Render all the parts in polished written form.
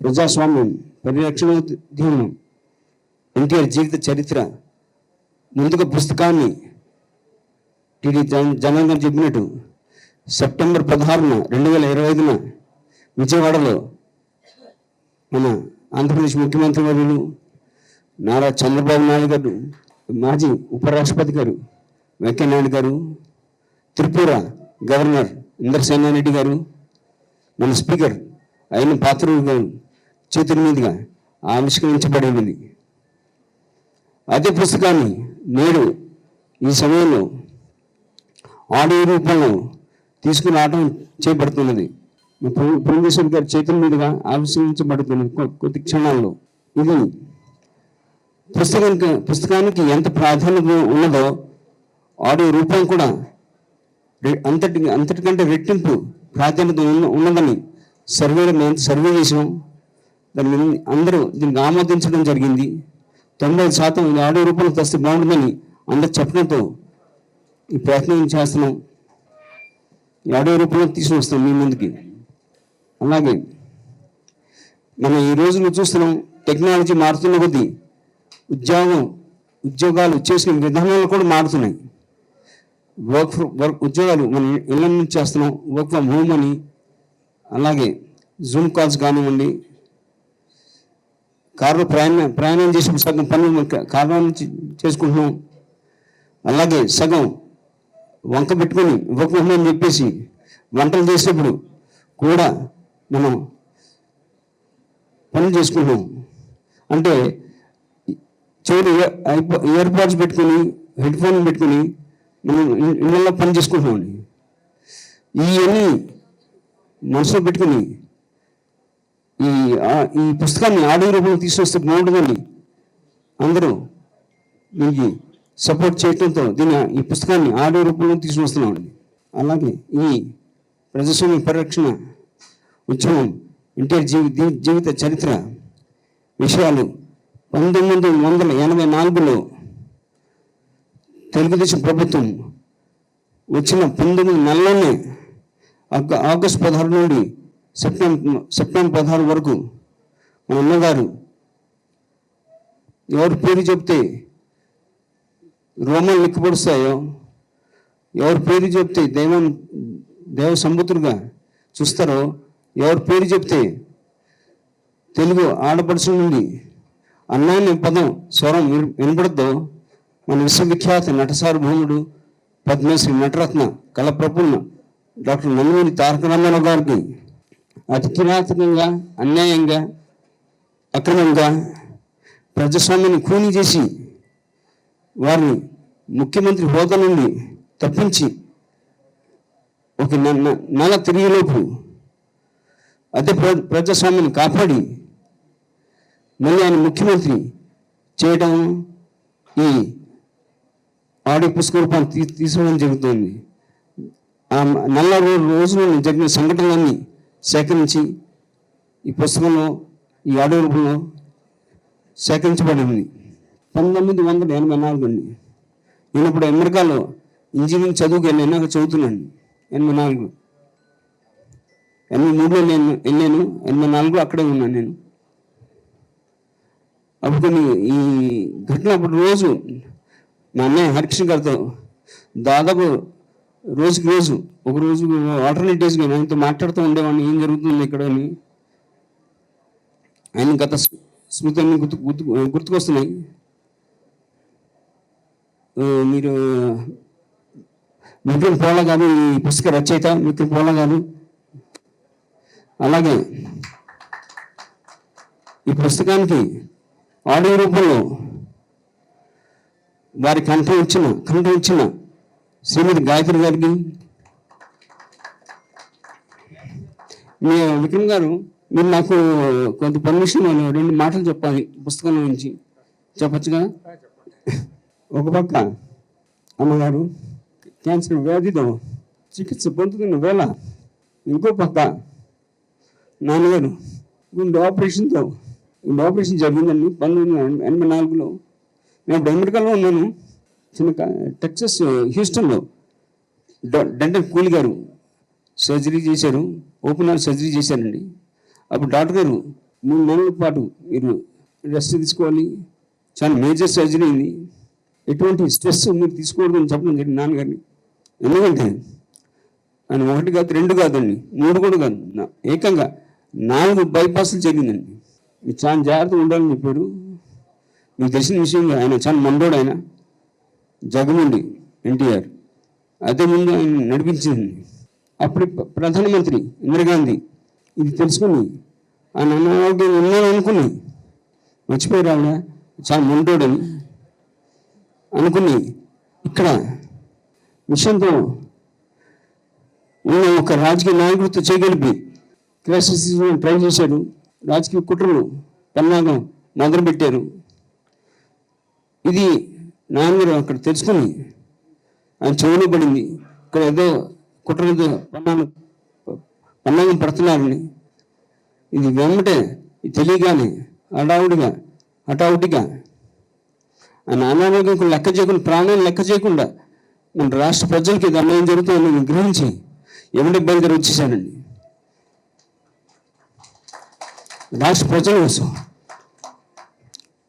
ప్రజాస్వామ్యం పరిరక్షణోద్యమం ఎన్టీఆర్ జీవిత చరిత్ర ముందుగా పుస్తకాన్ని టీడీ జనాంగం చెప్పినట్టు సెప్టెంబర్ 16న 2025న విజయవాడలో మన ఆంధ్రప్రదేశ్ ముఖ్యమంత్రి వర్యులు నారా చంద్రబాబు నాయుడు గారు, మాజీ ఉపరాష్ట్రపతి గారు వెంకయ్యనాయుడు గారు, త్రిపుర గవర్నర్ ఇంద్రసేనారెడ్డి గారు, మన స్పీకర్ అయిన పాత్రుడు గారు చేతుల మీదుగా ఆవిష్కరించబడినది. అదే పుస్తకాన్ని నేడు ఈ సమయంలో ఆడియో రూపంలో తీసుకుని రావడం చేపడుతున్నది. ప్రొఫెసర్ గారి చేతుల మీదుగా ఆవిష్కరించబడుతున్నది కొద్ది క్షణాల్లో. ఇది పుస్తకానికి ఎంత ప్రాధాన్యత ఉన్నదో ఆడియో రూపం కూడా అంతటికంటే రెట్టింపు ప్రాధాన్యత ఉన్నదని సర్వే చేసాం. దాని అందరూ దీనికి ఆమోదించడం జరిగింది. 90% ఇది ఆడియో రూపంలో తెస్తే బాగుంటుందని అందరు చెప్పడంతో ఈ ప్రయత్నం చేస్తున్నాం. ఈ ఆడియో రూపంలో తీసుకుని వస్తాం మీ ముందుకి. అలాగే మనం ఈ రోజులు చూస్తున్నాం, టెక్నాలజీ మారుతున్న కొద్దీ ఉద్యోగాలు చేసిన విధానాలు కూడా మారుతున్నాయి. ఉద్యోగాలు మనం ఇళ్ళ నుంచి చేస్తున్నాం, వర్క్ ఫ్రమ్ హోమ్ అని. అలాగే జూమ్ కాల్స్ కానివ్వండి, కారులో ప్రయాణం చేసిన సగం పనులు కారులో నుంచి చేసుకుంటున్నాం. అలాగే సగం వంక పెట్టుకొని వర్క్ ఫ్రమ్ హోమ్ అని చెప్పేసి వంటలు చేసేటప్పుడు కూడా మనం పనులు చేసుకుంటున్నాం. అంటే చెవులు ఇయర్పాడ్స్ పెట్టుకొని హెడ్ ఫోన్ పెట్టుకొని మనం ఇళ్ళల్లో పని చేసుకుంటున్నామండి. ఇవన్నీ మనసులో పెట్టుకుని ఈ పుస్తకాన్ని ఆడియో రూపంలో తీసుకొస్తే బాగుంటుందని అందరూ దీనికి సపోర్ట్ చేయడంతో ఈ పుస్తకాన్ని ఆడియో రూపంలో తీసుకొస్తున్నామండి. అలాగే ఈ ప్రజాస్వామ్య పరిరక్షణ ఉద్యమం ఎన్టీఆర్ జీవిత చరిత్ర విషయాలు 1984లో తెలుగుదేశం ప్రభుత్వం వచ్చిన 19 నెలల్లోనే ఆగస్టు 16 నుండి సెప్టెంబర్ 16 వరకు మన అన్నగారు ఎవరి పేరు చెప్తే రోమాలు లెక్కపడుస్తాయో, ఎవరి పేరు చెప్తే దేవ సంబుతులుగా చూస్తారో, ఎవరి పేరు చెప్తే తెలుగు ఆడపడుచుల నుండి అన్నాన్ని పదం స్వరం వినపడద్దో మన విశ్వవిఖ్యాత నటసార్వభౌముడు పద్మశ్రీ నటరత్న కళప్రపున్న డాక్టర్ నందమూరి తారక రామారావు గారికి అతి కిరాతకంగా, అన్యాయంగా, అక్రమంగా ప్రజాస్వామ్యాన్ని కూని చేసి వారిని ముఖ్యమంత్రి హోదా నుండి తప్పించి ఒక నెల తిరిగేలోపు అదే ప్రజాస్వామ్యాన్ని కాపాడి మళ్ళీ ఆయన ముఖ్యమంత్రి చేయడం ఈ ఆడియో పుస్తక రూపాన్ని తీసుకోవడం జరుగుతుంది. ఆ నెల రోజులు జరిగిన సంఘటనలన్నీ సేకరించి ఈ పుస్తకంలో ఈ ఆడియో రూపంలో సేకరించబడింది. 1984 అండి. నేను ఇప్పుడు అమెరికాలో ఇంజనీరింగ్ చదువుకు వెళ్ళాను, చదువుతున్నాను. 84 83లో నేను వెళ్ళాను, 84 అక్కడే ఉన్నాను నేను. అప్పుడు ఈ ఘటన అప్పుడు రోజు మా అన్నయ్య హరికృష్ణ గారితో దాదాపు రోజుకి రోజు ఒక రోజు ఆల్టర్నేట్ డేస్గా ఆయనతో మాట్లాడుతూ ఉండేవాడిని, ఏం జరుగుతుంది ఇక్కడ అని. ఆయన గత స్మృతులన్నీ గుర్తుకొస్తున్నాయి. మీరు విక్రమ్ పోలా గారు, ఈ పుస్తక రచయిత విక్రమ్ పోలా గారు. అలాగే ఈ పుస్తకానికి ఆడియో రూపంలో వారి కంఠం ఇచ్చిన శ్రీమతి గాయత్రి గారికి, మీ విక్రమ్ గారు, మీరు నాకు కొంత పర్మిషన్ 2 మాటలు చెప్పాలి పుస్తకం గురించి, చెప్పచ్చుగా? ఒక పక్క అమ్మగారు క్యాన్సర్ వ్యాధితో చికిత్స పొందుతున్న వేళ, ఇంకో పక్క నాన్నగారు గుండె ఆపరేషన్ జరిగిందండి 1984లో. నేను ఇప్పుడు అమెరికాలో ఉన్నాను, టెక్సస్ హ్యూస్టన్లో డెంటల్ కూలి గారు సర్జరీ చేశారు, ఓపెన్ హార్ట్ సర్జరీ చేశారండి. అప్పుడు డాక్టర్ గారు 3 నెలల పాటు మీరు రెస్ట్ తీసుకోవాలి, చాలా మేజర్ సర్జరీ అయింది, ఎటువంటి స్ట్రెస్ మీరు తీసుకోకూడదని చెప్పడం జరిగింది నాన్నగారిని. ఎందుకంటే ఆయన 1 కాదు 2 కాదండి, 3 కూడా కాదు, ఏకంగా 4 బైపాస్లు జరిగిందండి. మీరు చాలా జాగ్రత్తగా ఉండాలని చెప్పాడు. మీకు తెలిసిన విషయం, ఆయన చాలా మండోడు, ఆయన జగముండి ఎన్టీఆర్ అదే ముందు ఆయన నడిపించింది. అప్పుడు ప్రధానమంత్రి ఇందిరాగాంధీ ఇది తెలుసుకుని ఆయన అనారోగ్యం ఉన్నాను అనుకుని మర్చిపోయారు, ఆవిడ చాలా మండోడని అనుకుని ఇక్కడ విషయంతో ఉన్న ఒక రాజకీయ నాయకుడితో చేయగలిపి క్రైసిస్ ట్రై చేశాడు. రాజకీయ కుట్రలు పన్నాగం మొదలుపెట్టారు. ఇది నాన్నగారు అక్కడ తెలుసుకుని ఆయన చెవులో పడింది, ఇక్కడ ఏదో కుట్రలతో పన్నాగం పడుతున్నారని. ఇది వెంబటే తెలియగానే హఠావుటిగా ఆయన అనారోగ్యం లెక్క చేయకుండా, ప్రాణాలు లెక్క చేయకుండా మన రాష్ట్ర ప్రజలకి ఇది అన్యాయం జరుగుతుందని గ్రహించి ఎవరి బయలుదేరి వచ్చేసాడండి. రాష్ట్ర ప్రజల కోసం,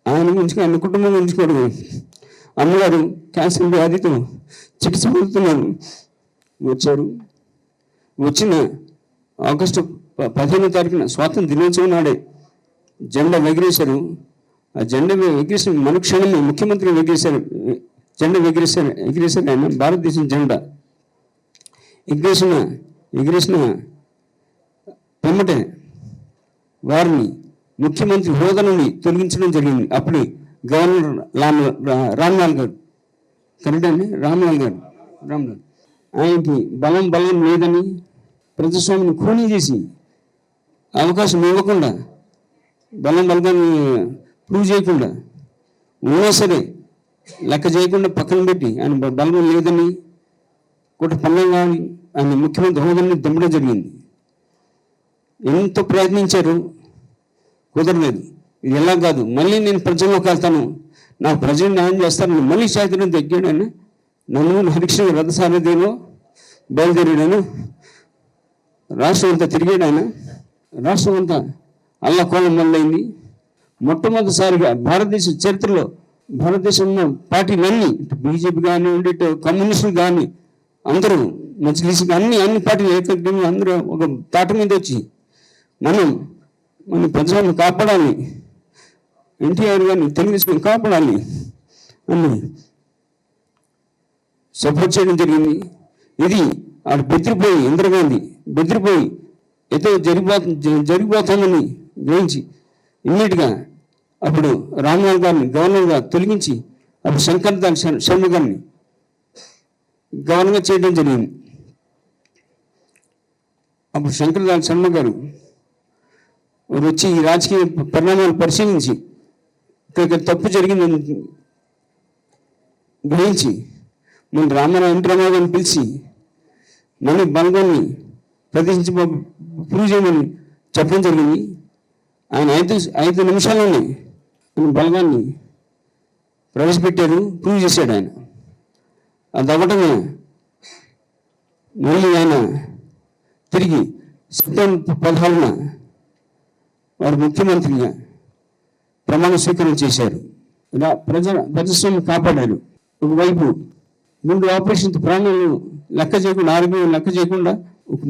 ఆయన గురించి, ఆయన కుటుంబం గురించి కూడా. అమ్మగారు క్యాన్సర్ వ్యాధితో చికిత్స పొందుతున్నారు. వచ్చిన ఆగస్టు 15వ తారీఖున స్వాతంత్ర దినోత్సవం నాడే జెండా ఎగిరేశారు. ఆ జెండా ఎగిరేసిన మరుక్షణమే ముఖ్యమంత్రి జెండా ఎగిరేశారు ఆయన. భారతదేశం జెండా ఎగిరేసిన వెంబటే వారిని ముఖ్యమంత్రి హోదా నుండి తొలగించడం జరిగింది. అప్పుడు గవర్నర్ రామ్లాల్ గారు, కరెక్ట్ అండి, రామ్లాల్ ఆయనకి బలం లేదని ప్రజాస్వామిని ఖూనీ చేసి అవకాశం ఇవ్వకుండా, బలాన్ని ప్రూవ్ చేయకుండా, ఉన్నా సరే లెక్క చేయకుండా పక్కన పెట్టి ఆయన బలం లేదని పన్నంగా ఆయన ముఖ్యమంత్రి హోదాని దింపడం జరిగింది. ఎంతో ప్రయత్నించారు, కుదరలేదు. ఇది ఎలా కాదు, మళ్ళీ నేను ప్రజల్లోకి వెళ్తాను, నాకు ప్రజలు న్యాయం చేస్తానని మళ్ళీ శాతం తగ్గాడు ఆయన. నన్ను హరికృష్ణ రథసారథిలో బయలుదేరాడు. రాష్ట్రం అంతా తిరిగాడు ఆయన. రాష్ట్రం అంతా అల్లకోలం మొదలైంది. మొట్టమొదటిసారిగా భారతదేశ చరిత్రలో భారతదేశంలో పార్టీలన్నీ, బీజేపీ కానివ్వండి, కమ్యూనిస్టులు కానీ, అందరూ మజ్లిస్ అన్ని పార్టీలు ఏకగ్రీవంగా అందరూ ఒక తాట మీద వచ్చి మన ప్రజలను కాపాడాలి, ఎన్టీఆర్ గారిని తెలుగుదేశం కాపాడాలి అని సపోర్ట్ చేయడం జరిగింది. ఇది ఆడు బెదిరిపోయి, ఇందిరాగాంధీ బెదిరిపోయి ఏదో జరిగిపోతుందని గ్రహించి ఇమ్మీడియట్గా అప్పుడు రామ్లాల్ గారిని గవర్నర్గా తొలగించి అప్పుడు శంకర్దాల్ శర్మ గారిని గవర్నర్గా చేయడం జరిగింది. అప్పుడు శంకర్దాల్ శర్మ గారు వచ్చి ఈ రాజకీయ పరిణామాలు పరిశీలించి ఇక్కడ తప్పు జరిగిందని గ్రహించి మన ఎన్టీ రామారావు గారిని పిలిచి మళ్ళీ బలగాన్ని ప్రదర్శించి ప్రూవ్ చేయమని చెప్పడం జరిగింది. ఆయన 5 నిమిషాల్లోనే బలగాన్ని ప్రవేశపెట్టారు, ప్రూవ్ చేశాడు ఆయన. అది అవ్వటమే మళ్ళీ ఆయన తిరిగి సెప్టెంబర్ 16న వారు ముఖ్యమంత్రిగా ప్రమాణ స్వీకారం చేశారు. ప్రజాస్వామ్యం కాపాడారు. ఒకవైపు ముందు ఆపరేషన్ ప్రాణాలు లెక్క చేయకుండా, ఆరోగ్యం లెక్క చేయకుండా ఒక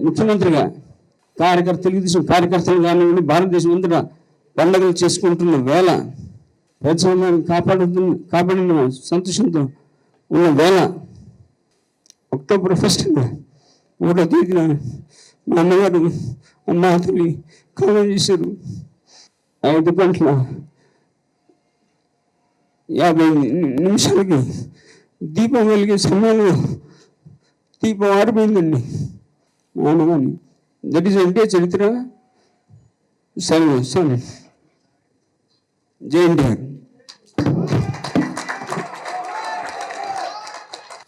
ముఖ్యమంత్రిగా తెలుగుదేశం కార్యకర్తలు కానివ్వండి, భారతదేశం అంతటా పండుగలు చేసుకుంటున్న వేళ, ప్రజాస్వామ్యాన్ని కాపాడిన సంతోషంతో ఉన్న వేళ, అక్టోబర్ 1వ తేదీన మా అమ్మగారు అమ్మ తల్లి కాలం చేశారు. 5:50 దీపం వెలిగే సమయంలో దీపం ఆరిపోయిందండి నాన్నగాని. దట్ ఈస్ అంటే చరిత్ర. సరే జై ఎన్టీఆర్.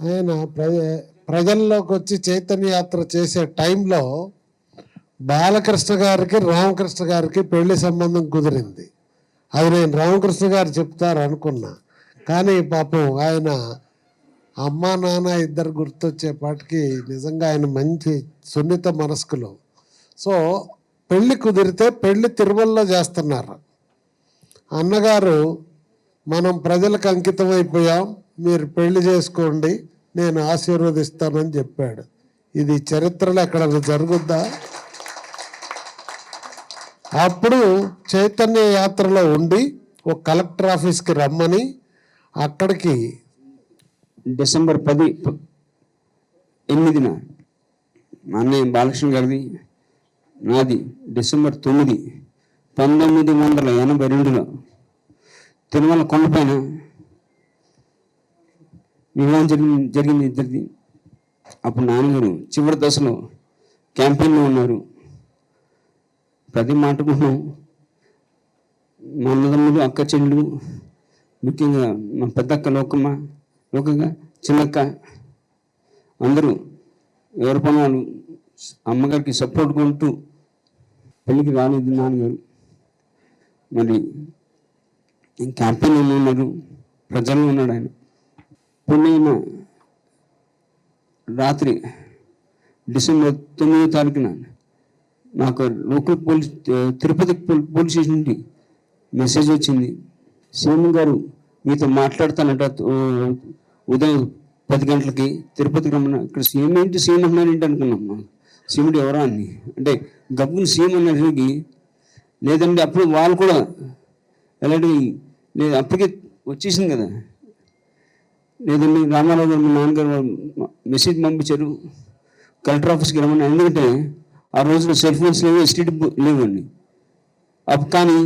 ఆయన ప్రజల్లోకి వచ్చి చైతన్య యాత్ర చేసే టైంలో బాలకృష్ణ గారికి రామకృష్ణ గారికి పెళ్లి సంబంధం కుదిరింది. అది నేను రామకృష్ణ గారు చెప్తారు అనుకున్నా, కానీ పాపం ఆయన అమ్మా నాన్న ఇద్దరు గుర్తొచ్చేపాటికి నిజంగా ఆయన మంచి సున్నిత మనస్కులు. సో పెళ్లి కుదిరితే పెళ్లి తిరుమలలో చేస్తున్నారు. అన్నగారు మనం ప్రజలకు అంకితం అయిపోయాం, మీరు పెళ్లి చేసుకోండి, నేను ఆశీర్వదిస్తానని చెప్పాడు. ఇది చరిత్రలో ఎక్కడ జరుగుద్దా? అప్పుడు చైతన్య యాత్రలో ఉండి ఒక కలెక్టర్ ఆఫీస్కి రమ్మని అక్కడికి డిసెంబర్ 8న మా అన్నయ్య బాలకృష్ణ గారిది, నాది డిసెంబర్ 9, 1982లో తిరుమల కొండపైన వివాహం జరిగింది ఇద్దరిది. అప్పుడు నాన్నగారు చివరి దశలో క్యాంపెయిన్లో ఉన్నారు. ప్రతి మాటకున్నాం. మా అన్నదమ్ములు, అక్క చెల్లు, ముఖ్యంగా మా పెద్దక్క లోకంగా చిన్నక్క అందరూ ఎవరి పనులు అమ్మగారికి సపోర్ట్ కొంటూ పెళ్ళికి రాలేదు నాన్నగారు. మరి క్యాంపెయిన్లో ఉన్నారు, ప్రజల్లో ఉన్నాడు ఆయన. పుణ్యన రాత్రి డిసెంబర్ 9వ తారీఖున నాకు లోకల్ తిరుపతి పోలీస్ స్టేషన్ నుండి మెసేజ్ వచ్చింది. సీఎం గారు మీతో మాట్లాడతానట ఉదయం 10 గంటలకి తిరుపతికి రమ్మన్నా. ఇక్కడ సీఎం ఏంటి, సీఎం అన్నారు ఏంటి అనుకున్నాం. సీఎండి ఎవరా అని అంటే గబ్బుని సీఎం అన్నట్టుకి లేదండి. అప్పుడు వాళ్ళు కూడా ఎలాంటి లేదు, అప్పటికే వచ్చేసింది కదా. లేదండి రామారావు గారు, మా నాన్నగారు మెసేజ్ పంపించారు కలెక్టర్ ఆఫీస్కి రమ్మన్నా. ఎందుకంటే ఆ రోజున సెల్ ఫోన్స్ లేవు, ఎస్టీడీ లేవండి. అప్పుడు కానీ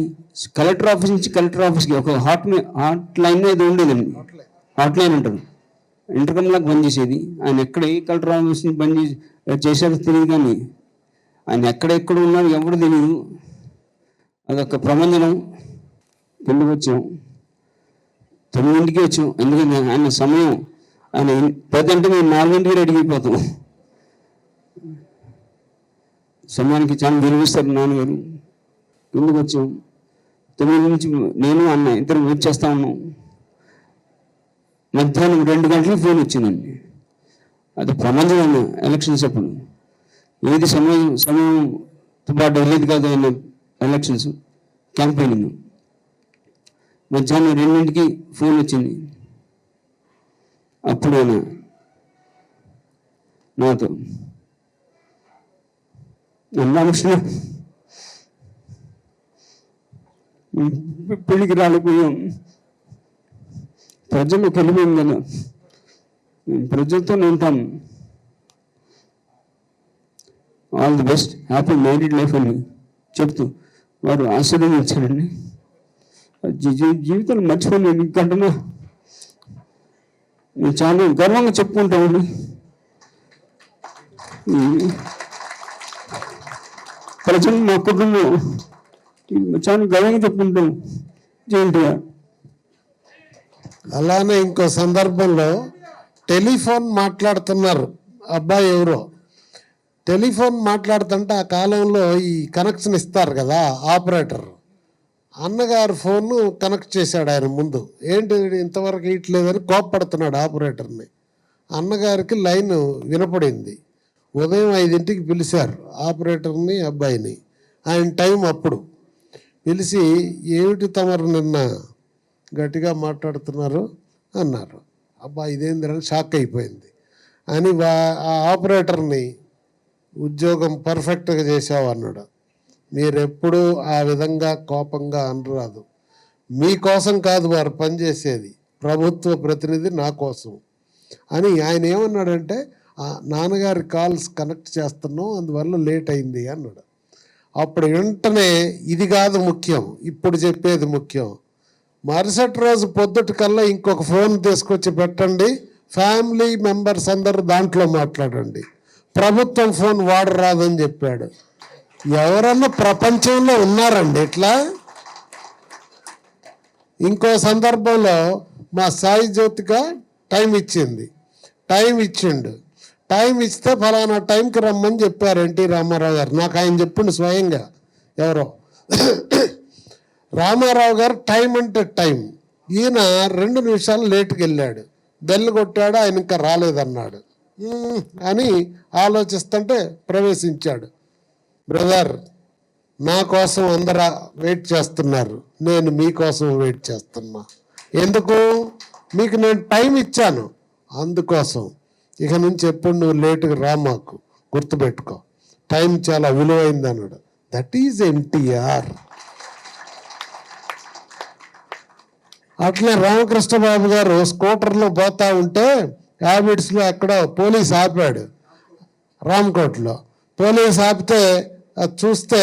కలెక్టర్ ఆఫీస్ నుంచి కలెక్టర్ ఆఫీస్కి ఒక హాట్ లైన్ అది ఉండేదండి. హాట్ లైన్ అంటారు, ఇంటర్కమ్లాగా పనిచేసేది. ఆయన ఎక్కడ ఏ కలెక్టర్ ఆఫీస్ నుంచి చేశారో తెలియదు, కానీ ఆయన ఎక్కడ ఉన్నారో ఎవరు తెలియదు. అదొక ప్రబంధనం. పెళ్ళికి వచ్చాం, 9కి వచ్చాం. ఎందుకంటే ఆయన సమయం ఆయన 10 అంటే మేము 4కి రెడీ అయిపోతాం. సమయానికి చాలా విలువిస్తారు నాన్నగారు. ఎందుకు వచ్చాం, 9 నుంచి నేను అన్న ఇద్దరు వెయిట్ చేస్తా ఉన్నాం. మధ్యాహ్నం 2 గంటలకు ఫోన్ వచ్చిందండి. అది ప్రమాదం అన్న ఎలక్షన్స్ అప్పుడు ఏది సమయంతో పాటు వెళ్ళేది కాదు. ఆయన ఎలక్షన్స్ క్యాంపెయినింగ్. మధ్యాహ్నం 2ంటికి ఫోన్ వచ్చింది. అప్పుడు ఆయన నాతో రామకృష్ణ పెళ్ళికి రాలేకపోయాం, ప్రజలకు వెళ్ళిపోయాం కదా, ప్రజలతోనే ఉంటాం, all the best, happy married life అని చెప్తూ వారు ఆశీర్వదించారండి. జీవితాలు మర్చిపోలేను. ఇంకంటున్నా నేను చాలా గర్వంగా చెప్పుకుంటామండి. ప్రజలు మా కుటుంబం చాలా గర్వంగా చెప్పుకుంటాం. జయంతిగా అలానే ఇంకో సందర్భంలో టెలిఫోన్ మాట్లాడుతున్నారు. అబ్బాయి ఎవరో టెలిఫోన్ మాట్లాడుతుంటే ఆ కాలంలో ఈ కనెక్షన్ ఇస్తారు కదా ఆపరేటర్, అన్నగారు ఫోన్ కనెక్ట్ చేశాడు ఆయన ముందు. ఏంటి ఇంతవరకు ఇట్లేదని కోప్పడుతున్నాడు ఆపరేటర్ని. అన్నగారికి లైన్ వినపడింది. ఉదయం 5ంటికి పిలిచారు ఆపరేటర్ని, అబ్బాయిని. ఆయన టైం అప్పుడు పిలిచి ఏమిటి తమరు నిన్న గట్టిగా మాట్లాడుతున్నారు అన్నారు. అబ్బా ఇదేందని షాక్ అయిపోయింది. అని ఆ ఆపరేటర్ని ఉద్యోగం పర్ఫెక్ట్గా చేసావు అన్నాడు. మీరెప్పుడూ ఆ విధంగా కోపంగా అనరాదు. మీకోసం కాదు వారు పనిచేసేది, ప్రభుత్వ ప్రతినిధి నా కోసం అని. ఆయన ఏమన్నాడంటే నాన్నగారి కాల్స్ కనెక్ట్ చేస్తున్నాం, అందువల్ల లేట్ అయింది అన్నాడు. అప్పుడు వెంటనే ఇది కాదు ముఖ్యం, ఇప్పుడు చెప్పేది ముఖ్యం. మరుసటి రోజు పొద్దుటికల్లా ఇంకొక ఫోన్ తీసుకొచ్చి పెట్టండి, ఫ్యామిలీ మెంబర్స్ అందరూ దాంట్లో మాట్లాడండి, ప్రభుత్వం ఫోన్ వాడరాదని చెప్పాడు. ఎవరన్నా ప్రపంచంలో ఉన్నారండి ఇట్లా? ఇంకో సందర్భంలో మా సాయి జ్యోతిక టైం ఇచ్చిండు. టైం ఇస్తే ఫలానా టైంకి రమ్మని చెప్పారు ఎన్టీ రామారావు గారు. నాకు ఆయన చెప్పిండు స్వయంగా. ఎవరో రామారావు గారు టైం అంటే టైం. ఈయన 2 నిమిషాలు లేటుకి వెళ్ళాడు. బెల్ కొట్టాడు, ఆయన ఇంకా రాలేదన్నాడు అని ఆలోచిస్తుంటే ప్రవేశించాడు. బ్రదర్ నా కోసం అందరూ వెయిట్ చేస్తున్నారు, నేను మీకోసం వెయిట్ చేస్తున్నా. ఎందుకు? మీకు నేను టైం ఇచ్చాను, అందుకోసం. ఇక నుంచి ఎప్పుడు నువ్వు లేటుగా రా, మాకు గుర్తుపెట్టుకో, టైం చాలా విలువైంది అన్నాడు. That is NTR. అట్లే రామకృష్ణ బాబు గారు స్కూటర్లో పోతా ఉంటే హ్యాబిట్స్లో ఎక్కడో పోలీస్ ఆపాడు, రామకోట్లో పోలీస్ ఆపితే అది చూస్తే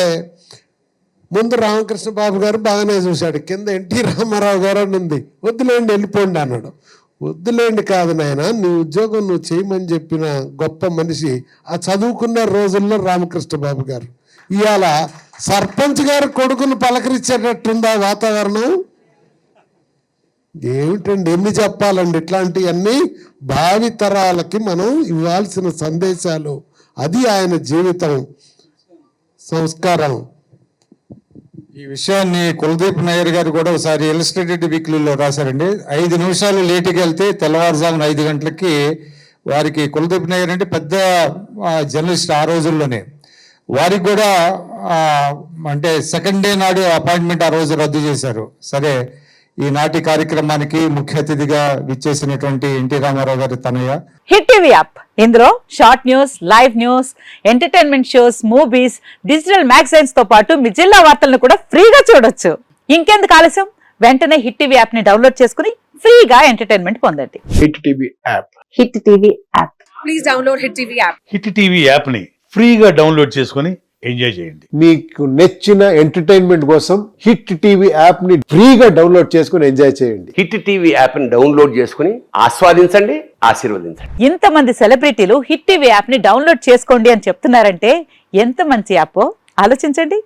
ముందు రామకృష్ణ బాబు గారు బాగానే చూశాడు, కింద ఎన్టీ రామారావు గారు అని ఉంది. వద్దులేండి వెళ్ళిపోండి అన్నాడు. వద్దులేండి కాదు నాయన, నీ ఉద్యోగం నువ్వు చేయమని చెప్పిన గొప్ప మనిషి ఆ చదువుకున్న రోజుల్లో రామకృష్ణ బాబు గారు. ఇవాళ సర్పంచ్ గారు కొడుకును పలకరించేటట్టుందా వాతావరణం? ఏమిటండి, ఎన్ని చెప్పాలండి ఇట్లాంటివన్నీ భావి తరాలకి మనం ఇవ్వాల్సిన సందేశాలు. అది ఆయన జీవితం, సంస్కారం. ఈ విషయాన్ని కులదీప్ నాయర్ గారు కూడా ఒకసారి ఇల్లస్ట్రేటెడ్ వీక్లీలో రాశారండి. 5 నిమిషాలు లేటుగా వెళ్తే తెల్లవారుజామున 5 గంటలకి వారికి, కులదీప్ నాయర్ అంటే పెద్ద జర్నలిస్ట్ ఆ రోజుల్లోనే, వారికి కూడా అంటే సెకండ్ డే నాడు అపాయింట్మెంట్ ఆ రోజు రద్దు చేశారు. సరే, ఈనాటి కార్యక్రమానికి ముఖ్య అతిథిగా విచ్చేసినటువంటి ఎన్టీ రామారావు గారి తనయ్య. హిట్ టీవీ యాప్, ఇందులో short news, live news, entertainment shows, movies, digital magazines తో పాటు మీ జిల్లా వార్తలను కూడా ఫ్రీగా చూడొచ్చు. ఇంకెందుకు ఆలస్యం, వెంటనే హిట్ టీవీ యాప్ ని డౌన్లోడ్ చేసుకుని ఫ్రీగా ఎంటర్టైన్మెంట్ పొందండి. Hit TV app. Hit TV app. Please download hit TV app. Hit TV app ని ఫ్రీగా డౌన్లోడ్ చేసుకొని ఎంజాయ్ చేయండి. మీకు నచ్చిన ఎంటర్టైన్మెంట్ కోసం హిట్ టీవీ యాప్ ని ఫ్రీగా డౌన్లోడ్ చేసుకుని ఎంజాయ్ చేయండి. హిట్ టీవీ యాప్ ని డౌన్లోడ్ చేసుకుని ఆస్వాదించండి, ఆశీర్వదించండి. ఇంతమంది సెలబ్రిటీలు హిట్ టీవీ యాప్ ని డౌన్లోడ్ చేసుకోండి అని చెప్తున్నారంటే ఎంత మంచి యాప్ ఆలోచించండి.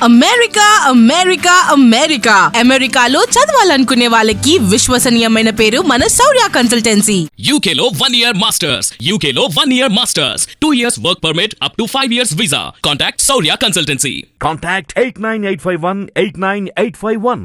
అమెరికా అమెరికా అమెరికా అమెరికాలో చదవాలనుకునే వాళ్ళకి విశ్వసనీయమైన పేరు మన శౌర్య కన్సల్టెన్సీ. UK లో 1 year masters. UK లో 1 year masters. 2 years work permit up to 5 years visa. Contact Saurya Consultancy. Contact 89851 89851.